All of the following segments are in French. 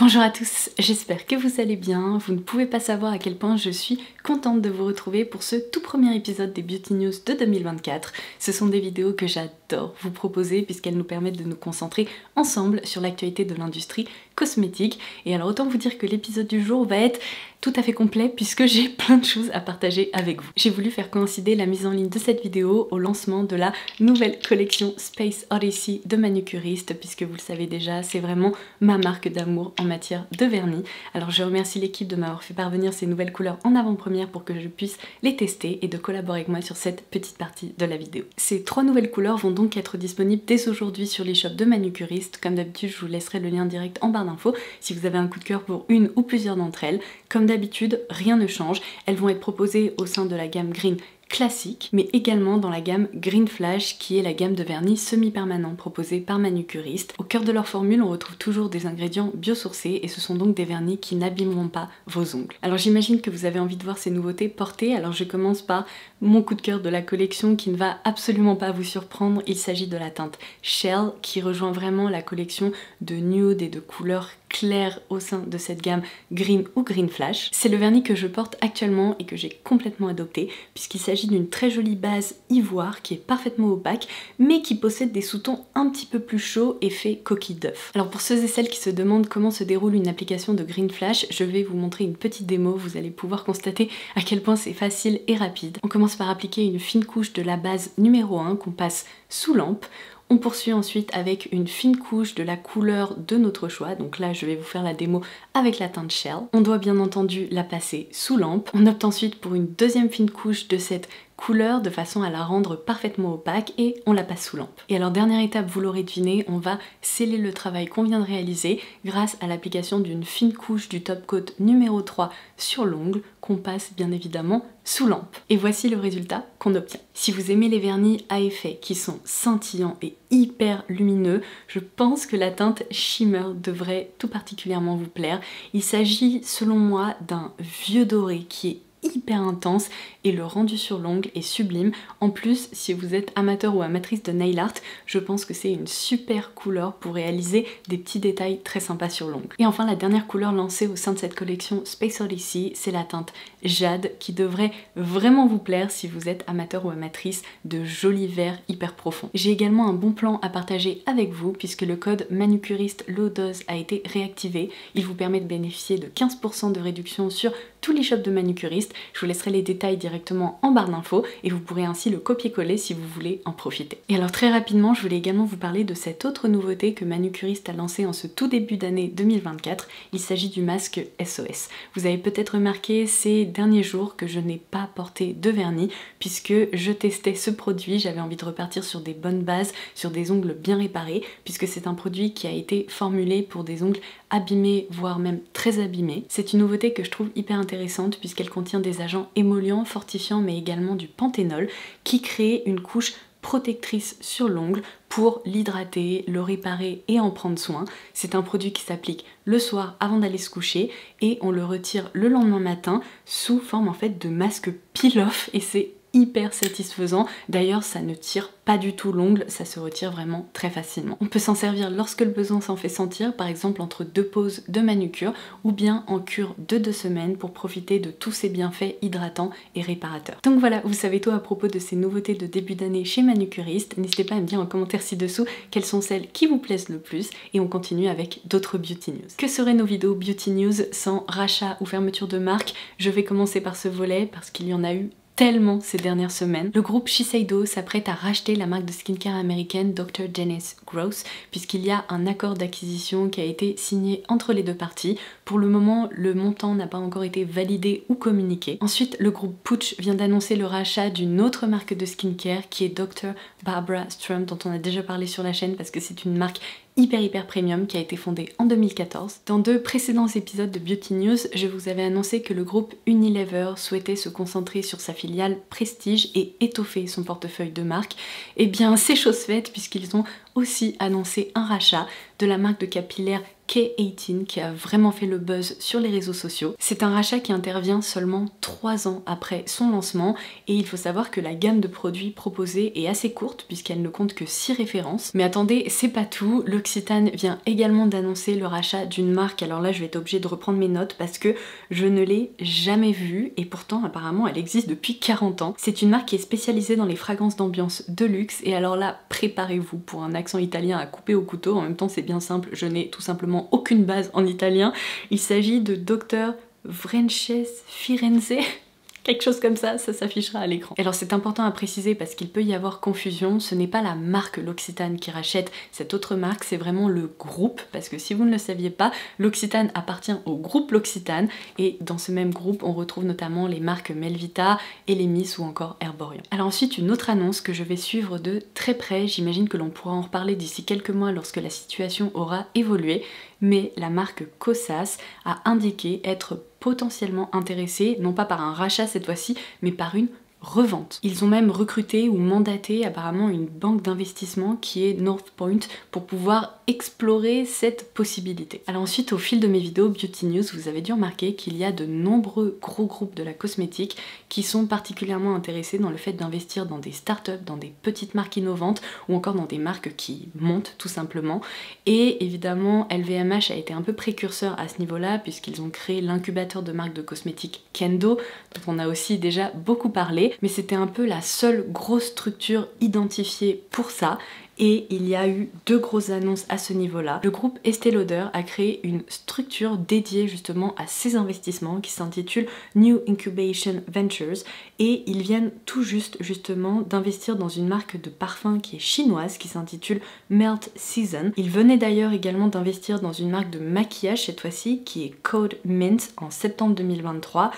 Bonjour à tous, j'espère que vous allez bien. Vous ne pouvez pas savoir à quel point je suis contente de vous retrouver pour ce tout premier épisode des Beauty News de 2024. Ce sont des vidéos que j'adore vous proposer puisqu'elles nous permettent de nous concentrer ensemble sur l'actualité de l'industrie cosmétique. Et alors autant vous dire que l'épisode du jour va être tout à fait complet puisque j'ai plein de choses à partager avec vous. J'ai voulu faire coïncider la mise en ligne de cette vidéo au lancement de la nouvelle collection Space Odyssey de Manucuriste, puisque vous le savez déjà, c'est vraiment ma marque d'amour en matière de vernis. Alors je remercie l'équipe de m'avoir fait parvenir ces nouvelles couleurs en avant-première pour que je puisse les tester et de collaborer avec moi sur cette petite partie de la vidéo. Ces 3 nouvelles couleurs vont donc être disponibles dès aujourd'hui sur les shops de Manucuriste. Comme d'habitude, je vous laisserai le lien direct en barre d'infos si vous avez un coup de cœur pour une ou plusieurs d'entre elles. Comme d'habitude, rien ne change. Elles vont être proposées au sein de la gamme Green classique, mais également dans la gamme Green Flash, qui est la gamme de vernis semi-permanent proposée par Manucuriste. Au cœur de leur formule, on retrouve toujours des ingrédients biosourcés et ce sont donc des vernis qui n'abîmeront pas vos ongles. Alors j'imagine que vous avez envie de voir ces nouveautés portées, alors je commence par mon coup de cœur de la collection qui ne va absolument pas vous surprendre. Il s'agit de la teinte Shell qui rejoint vraiment la collection de nude et de couleurs claires au sein de cette gamme Green ou Green Flash. C'est le vernis que je porte actuellement et que j'ai complètement adopté puisqu'il s'agit d'une très jolie base ivoire qui est parfaitement opaque mais qui possède des sous-tons un petit peu plus chauds effet coquille d'œuf. Alors pour ceux et celles qui se demandent comment se déroule une application de Green Flash, je vais vous montrer une petite démo, vous allez pouvoir constater à quel point c'est facile et rapide. On commence par appliquer une fine couche de la base numéro 1 qu'on passe sous lampe. On poursuit ensuite avec une fine couche de la couleur de notre choix, donc là je vais vous faire la démo avec la teinte Shell. On doit bien entendu la passer sous lampe. On opte ensuite pour une deuxième fine couche de cette couleur de façon à la rendre parfaitement opaque et on la passe sous lampe. Et alors dernière étape, vous l'aurez deviné, on va sceller le travail qu'on vient de réaliser grâce à l'application d'une fine couche du top coat numéro 3 sur l'ongle qu'on passe bien évidemment sous lampe. Et voici le résultat qu'on obtient. Si vous aimez les vernis à effet qui sont scintillants et hyper lumineux, je pense que la teinte Shimmer devrait tout particulièrement vous plaire. Il s'agit selon moi d'un vieux doré qui est hyper intense et le rendu sur l'ongle est sublime. En plus, si vous êtes amateur ou amatrice de nail art, je pense que c'est une super couleur pour réaliser des petits détails très sympas sur l'ongle. Et enfin, la dernière couleur lancée au sein de cette collection Space Odyssey, c'est la teinte Jade qui devrait vraiment vous plaire si vous êtes amateur ou amatrice de jolis verts hyper profonds. J'ai également un bon plan à partager avec vous puisque le code Manucuriste Low Dose a été réactivé. Il vous permet de bénéficier de 15% de réduction sur tous les shops de Manucuriste. Je vous laisserai les détails directement en barre d'infos et vous pourrez ainsi le copier-coller si vous voulez en profiter. Et alors très rapidement, je voulais également vous parler de cette autre nouveauté que Manucuriste a lancée en ce tout début d'année 2024. Il s'agit du masque SOS. Vous avez peut-être remarqué ces derniers jours que je n'ai pas porté de vernis puisque je testais ce produit, j'avais envie de repartir sur des bonnes bases, sur des ongles bien réparés puisque c'est un produit qui a été formulé pour des ongles abîmés, voire même très abîmés. C'est une nouveauté que je trouve hyper intéressante puisqu'elle contient des agents émollients, fortifiants mais également du panthénol qui crée une couche protectrice sur l'ongle pour l'hydrater, le réparer et en prendre soin. C'est un produit qui s'applique le soir avant d'aller se coucher et on le retire le lendemain matin sous forme en fait de masque peel-off et c'est hyper satisfaisant. D'ailleurs, ça ne tire pas du tout l'ongle, ça se retire vraiment très facilement. On peut s'en servir lorsque le besoin s'en fait sentir, par exemple entre 2 pauses de manucure ou bien en cure de 2 semaines pour profiter de tous ces bienfaits hydratants et réparateurs. Donc voilà, vous savez tout à propos de ces nouveautés de début d'année chez Manucuriste. N'hésitez pas à me dire en commentaire ci-dessous quelles sont celles qui vous plaisent le plus et on continue avec d'autres Beauty News. Que seraient nos vidéos Beauty News sans rachat ou fermeture de marque? Je vais commencer par ce volet parce qu'il y en a eu tellement ces dernières semaines. Le groupe Shiseido s'apprête à racheter la marque de skincare américaine Dr. Dennis Gross puisqu'il y a un accord d'acquisition qui a été signé entre les deux parties. Pour le moment, le montant n'a pas encore été validé ou communiqué. Ensuite, le groupe Puig vient d'annoncer le rachat d'une autre marque de skincare qui est Dr. Barbara Sturm dont on a déjà parlé sur la chaîne parce que c'est une marque hyper premium qui a été fondée en 2014. Dans 2 précédents épisodes de Beauty News, je vous avais annoncé que le groupe Unilever souhaitait se concentrer sur sa filiale Prestige et étoffer son portefeuille de marques. Et bien c'est chose faite puisqu'ils ont aussi annoncé un rachat de la marque de capillaire K18 qui a vraiment fait le buzz sur les réseaux sociaux. C'est un rachat qui intervient seulement 3 ans après son lancement et il faut savoir que la gamme de produits proposée est assez courte puisqu'elle ne compte que 6 références. Mais attendez, c'est pas tout, l'Occitane vient également d'annoncer le rachat d'une marque. Alors là je vais être obligée de reprendre mes notes parce que je ne l'ai jamais vue et pourtant apparemment elle existe depuis 40 ans. C'est une marque qui est spécialisée dans les fragrances d'ambiance de luxe et alors là préparez-vous pour un accent italien à couper au couteau. En même temps c'est bien simple, je n'ai tout simplement aucune base en italien. Il s'agit de Dr. Frances Firenze. Quelque chose comme ça s'affichera à l'écran. Alors c'est important à préciser parce qu'il peut y avoir confusion, ce n'est pas la marque L'Occitane qui rachète cette autre marque, c'est vraiment le groupe, parce que si vous ne le saviez pas, L'Occitane appartient au groupe L'Occitane, et dans ce même groupe on retrouve notamment les marques Melvita, Elemis ou encore Herborian. Alors ensuite une autre annonce que je vais suivre de très près, j'imagine que l'on pourra en reparler d'ici quelques mois lorsque la situation aura évolué, mais la marque Kosas a indiqué être potentiellement intéressés, non pas par un rachat cette fois-ci, mais par une revente. Ils ont même recruté ou mandaté apparemment une banque d'investissement qui est North Point pour pouvoir explorer cette possibilité. Alors ensuite au fil de mes vidéos Beauty News, vous avez dû remarquer qu'il y a de nombreux gros groupes de la cosmétique qui sont particulièrement intéressés dans le fait d'investir dans des startups, dans des petites marques innovantes ou encore dans des marques qui montent tout simplement. Et évidemment LVMH a été un peu précurseur à ce niveau-là puisqu'ils ont créé l'incubateur de marques de cosmétiques Kendo, dont on a aussi déjà beaucoup parlé. Mais c'était un peu la seule grosse structure identifiée pour ça. Et il y a eu 2 grosses annonces à ce niveau-là. Le groupe Estée Lauder a créé une structure dédiée justement à ces investissements qui s'intitule New Incubation Ventures et ils viennent tout juste justement d'investir dans une marque de parfum qui est chinoise qui s'intitule Melt Season. Ils venaient d'ailleurs également d'investir dans une marque de maquillage cette fois-ci qui est Code Mint en septembre 2023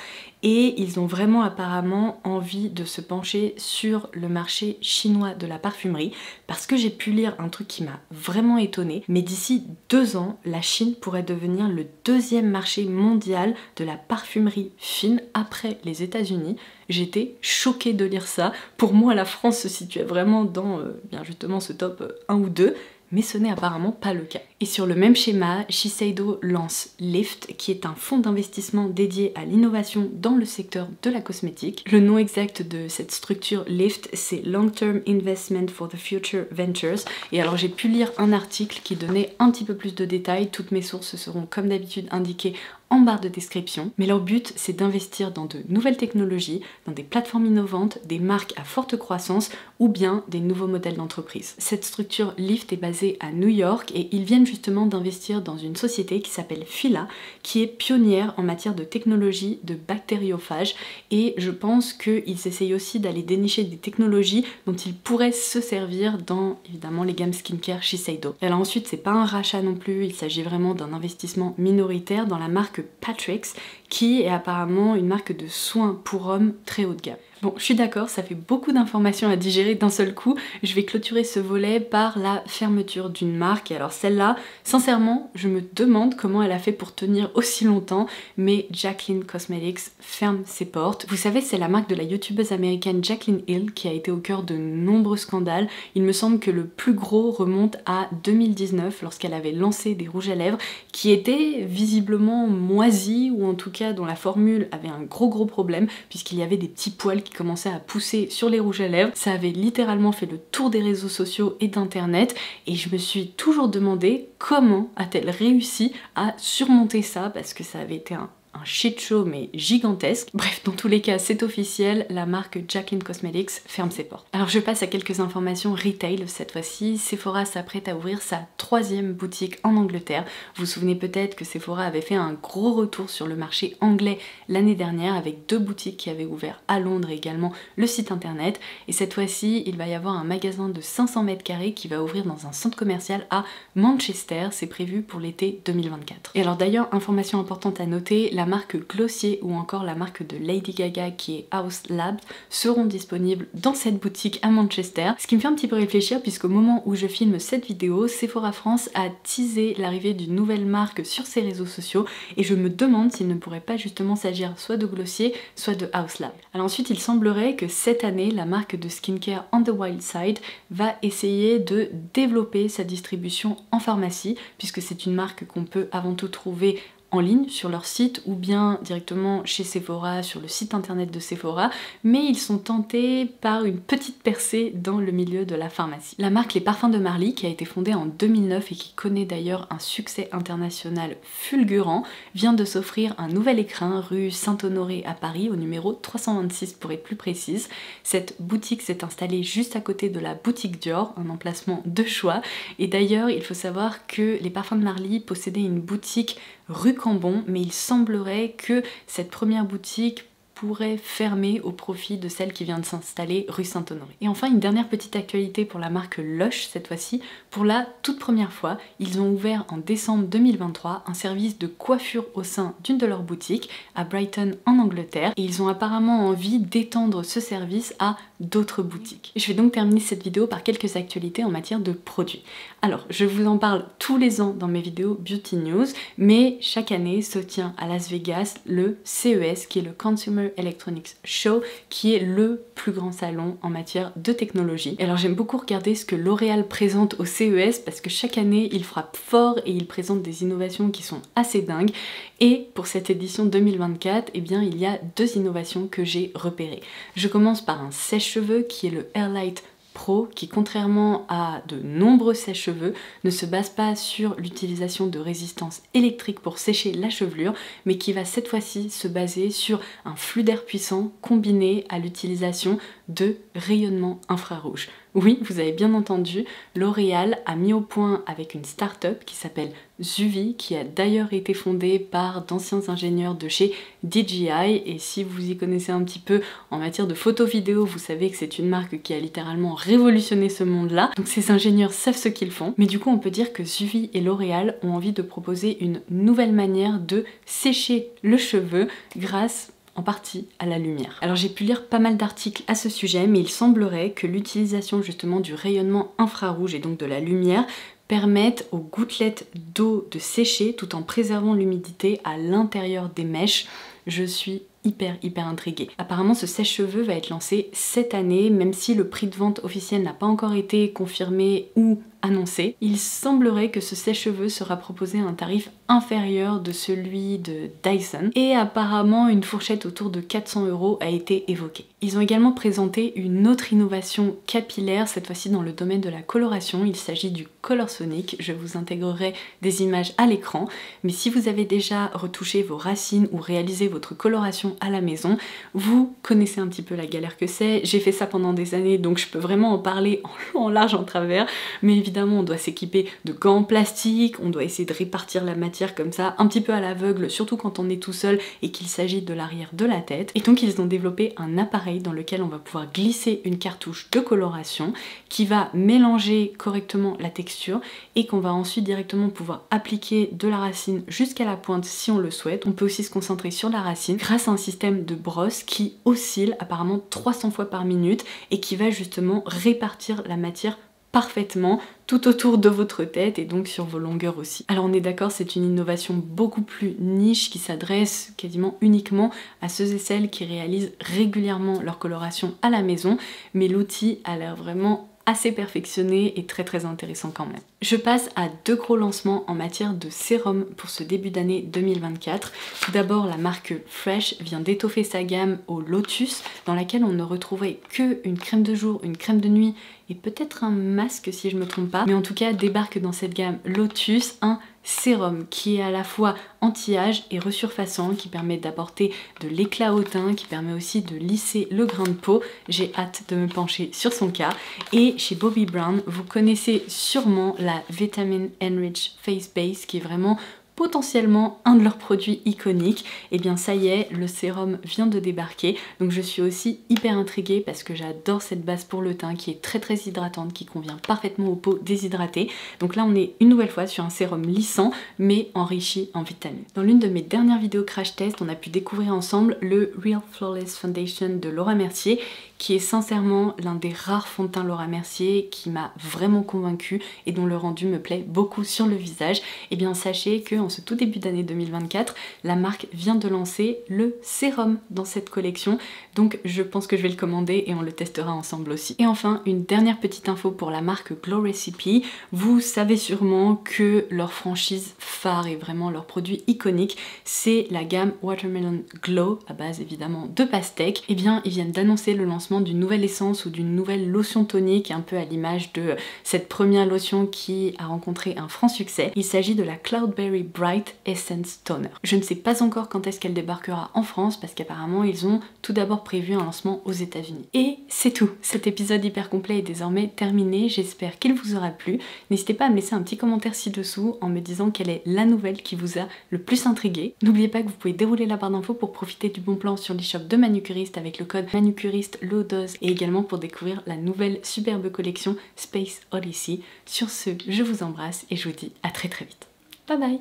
et ils ont vraiment apparemment envie de se pencher sur le marché chinois de la parfumerie parce que j'ai pu lire un truc qui m'a vraiment étonnée, mais d'ici 2 ans, la Chine pourrait devenir le 2e marché mondial de la parfumerie fine après les États-Unis. J'étais choquée de lire ça. Pour moi, la France se situait vraiment dans bien justement ce top 1 ou 2. Mais ce n'est apparemment pas le cas. Et sur le même schéma, Shiseido lance Lift, qui est un fonds d'investissement dédié à l'innovation dans le secteur de la cosmétique. Le nom exact de cette structure Lift, c'est Long Term Investment for the Future Ventures. Et alors j'ai pu lire un article qui donnait un petit peu plus de détails. Toutes mes sources seront comme d'habitude indiquées en barre de description. Mais leur but, c'est d'investir dans de nouvelles technologies, dans des plateformes innovantes, des marques à forte croissance ou bien des nouveaux modèles d'entreprise. Cette structure Lift est basée à New York et ils viennent justement d'investir dans une société qui s'appelle Fila, qui est pionnière en matière de technologie de bactériophage et je pense qu'ils essayent aussi d'aller dénicher des technologies dont ils pourraient se servir dans évidemment les gammes skincare Shiseido. Alors ensuite, c'est pas un rachat non plus, il s'agit vraiment d'un investissement minoritaire dans la marque Patrick's qui est apparemment une marque de soins pour hommes très haut de gamme. Bon, je suis d'accord, ça fait beaucoup d'informations à digérer d'un seul coup. Je vais clôturer ce volet par la fermeture d'une marque. Et alors celle-là, sincèrement, je me demande comment elle a fait pour tenir aussi longtemps, mais Jaclyn Cosmetics ferme ses portes. Vous savez, c'est la marque de la youtubeuse américaine Jaclyn Hill qui a été au cœur de nombreux scandales. Il me semble que le plus gros remonte à 2019 lorsqu'elle avait lancé des rouges à lèvres qui étaient visiblement moisis ou en tout cas dont la formule avait un gros problème puisqu'il y avait des petits poils qui commençaient à pousser sur les rouges à lèvres. Ça avait littéralement fait le tour des réseaux sociaux et d'internet et je me suis toujours demandé comment a-t-elle réussi à surmonter ça parce que ça avait été un shit show mais gigantesque. Bref, dans tous les cas, c'est officiel, la marque Jaclyn Cosmetics ferme ses portes. Alors je passe à quelques informations retail cette fois-ci. Sephora s'apprête à ouvrir sa 3e boutique en Angleterre. Vous vous souvenez peut-être que Sephora avait fait un gros retour sur le marché anglais l'année dernière avec 2 boutiques qui avaient ouvert à Londres et également le site internet. Et cette fois-ci, il va y avoir un magasin de 500 mètres carrés qui va ouvrir dans un centre commercial à Manchester. C'est prévu pour l'été 2024. Et alors d'ailleurs, information importante à noter, la la marque Glossier ou encore la marque de Lady Gaga qui est Haus Labs seront disponibles dans cette boutique à Manchester. Ce qui me fait un petit peu réfléchir puisqu'au moment où je filme cette vidéo, Sephora France a teasé l'arrivée d'une nouvelle marque sur ses réseaux sociaux et je me demande s'il ne pourrait pas justement s'agir soit de Glossier, soit de Haus Labs. Alors ensuite, il semblerait que cette année, la marque de skincare On the Wild Side va essayer de développer sa distribution en pharmacie puisque c'est une marque qu'on peut avant tout trouver en ligne sur leur site ou bien directement chez Sephora sur le site internet de Sephora, mais ils sont tentés par une petite percée dans le milieu de la pharmacie. La marque Les Parfums de Marly, qui a été fondée en 2009 et qui connaît d'ailleurs un succès international fulgurant, vient de s'offrir un nouvel écrin rue Saint-Honoré à Paris au numéro 326 pour être plus précise. Cette boutique s'est installée juste à côté de la boutique Dior, un emplacement de choix, et d'ailleurs il faut savoir que Les Parfums de Marly possédait une boutique rue Cambon, mais il semblerait que cette première boutique pourrait fermer au profit de celle qui vient de s'installer rue Saint-Honoré. Et enfin, une dernière petite actualité pour la marque Lush cette fois-ci. Pour la toute première fois, ils ont ouvert en décembre 2023 un service de coiffure au sein d'une de leurs boutiques à Brighton en Angleterre et ils ont apparemment envie d'étendre ce service à d'autres boutiques. Je vais donc terminer cette vidéo par quelques actualités en matière de produits. Alors, je vous en parle tous les ans dans mes vidéos Beauty News, mais chaque année se tient à Las Vegas le CES qui est le Consumer Electronics Show, qui est le plus grand salon en matière de technologie. Et alors j'aime beaucoup regarder ce que L'Oréal présente au CES parce que chaque année il frappe fort et il présente des innovations qui sont assez dingues. Et pour cette édition 2024, eh bien il y a deux innovations que j'ai repérées. Je commence par un sèche-cheveux qui est le Airlight Pro qui, contrairement à de nombreux sèche-cheveux, ne se base pas sur l'utilisation de résistance électrique pour sécher la chevelure, mais qui va cette fois-ci se baser sur un flux d'air puissant combiné à l'utilisation de rayonnement infrarouge. Oui, vous avez bien entendu, L'Oréal a mis au point avec une start-up qui s'appelle Zuvi, qui a d'ailleurs été fondée par d'anciens ingénieurs de chez DJI, et si vous y connaissez un petit peu en matière de photo-vidéo, vous savez que c'est une marque qui a littéralement révolutionné ce monde-là, donc ces ingénieurs savent ce qu'ils font, mais du coup on peut dire que Zuvi et L'Oréal ont envie de proposer une nouvelle manière de sécher le cheveu grâce en partie à la lumière. Alors j'ai pu lire pas mal d'articles à ce sujet, mais il semblerait que l'utilisation justement du rayonnement infrarouge et donc de la lumière permettent aux gouttelettes d'eau de sécher tout en préservant l'humidité à l'intérieur des mèches. Je suis hyper intriguée. Apparemment ce sèche-cheveux va être lancé cette année, même si le prix de vente officiel n'a pas encore été confirmé ou annoncé. Il semblerait que ce sèche-cheveux sera proposé à un tarif inférieur de celui de Dyson et apparemment une fourchette autour de 400 € a été évoquée. Ils ont également présenté une autre innovation capillaire, cette fois-ci dans le domaine de la coloration. Il s'agit du Colorsonic. Je vous intégrerai des images à l'écran, mais si vous avez déjà retouché vos racines ou réalisé votre coloration à la maison, vous connaissez un petit peu la galère que c'est. J'ai fait ça pendant des années, donc je peux vraiment en parler en long, en large, en travers, mais évidemment on doit s'équiper de gants en plastique, on doit essayer de répartir la matière comme ça, un petit peu à l'aveugle, surtout quand on est tout seul et qu'il s'agit de l'arrière de la tête. Et donc ils ont développé un appareil dans lequel on va pouvoir glisser une cartouche de coloration qui va mélanger correctement la texture et qu'on va ensuite directement pouvoir appliquer de la racine jusqu'à la pointe si on le souhaite. On peut aussi se concentrer sur la racine grâce à un système de brosse qui oscille apparemment 300 fois par minute et qui va justement répartir la matière parfaitement tout autour de votre tête et donc sur vos longueurs aussi. Alors on est d'accord, c'est une innovation beaucoup plus niche qui s'adresse quasiment uniquement à ceux et celles qui réalisent régulièrement leur coloration à la maison, mais l'outil a l'air vraiment assez perfectionné et très intéressant quand même. Je passe à deux gros lancements en matière de sérum pour ce début d'année 2024. Tout d'abord, la marque Fresh vient d'étoffer sa gamme au Lotus, dans laquelle on ne retrouvait que une crème de jour, une crème de nuit et peut-être un masque si je me trompe pas. Mais en tout cas, débarque dans cette gamme Lotus un sérum qui est à la fois anti-âge et resurfaçant, qui permet d'apporter de l'éclat au teint, qui permet aussi de lisser le grain de peau. J'ai hâte de me pencher sur son cas. Et chez Bobbi Brown, vous connaissez sûrement la Vitamin Enrich Face Base qui est vraiment potentiellement un de leurs produits iconiques. Et bien ça y est, le sérum vient de débarquer, donc je suis aussi hyper intriguée parce que j'adore cette base pour le teint qui est très hydratante, qui convient parfaitement aux peaux déshydratées. Donc là on est une nouvelle fois sur un sérum lissant mais enrichi en vitamines. Dans l'une de mes dernières vidéos crash test, on a pu découvrir ensemble le Real Flawless Foundation de Laura Mercier, qui est sincèrement l'un des rares fonds de teint Laura Mercier qui m'a vraiment convaincue et dont le rendu me plaît beaucoup sur le visage. Et bien sachez que en ce tout début d'année 2024, la marque vient de lancer le sérum dans cette collection, donc je pense que je vais le commander et on le testera ensemble aussi. Et enfin, une dernière petite info pour la marque Glow Recipe. Vous savez sûrement que leur franchise phare et vraiment leur produit iconique, c'est la gamme Watermelon Glow, à base évidemment de pastèque. Et bien ils viennent d'annoncer le lancement d'une nouvelle essence ou d'une nouvelle lotion tonique, un peu à l'image de cette première lotion qui a rencontré un franc succès. Il s'agit de la Cloudberry Bright Essence Toner. Je ne sais pas encore quand est-ce qu'elle débarquera en France parce qu'apparemment ils ont tout d'abord prévu un lancement aux États-Unis. Et c'est tout. Cet épisode hyper complet est désormais terminé. J'espère qu'il vous aura plu. N'hésitez pas à me laisser un petit commentaire ci-dessous en me disant quelle est la nouvelle qui vous a le plus intrigué. N'oubliez pas que vous pouvez dérouler la barre d'infos pour profiter du bon plan sur l'e-shop de Manucuriste avec le code Manucuriste dose et également pour découvrir la nouvelle superbe collection Space Odyssey. Sur ce, je vous embrasse et je vous dis à très vite. Bye bye!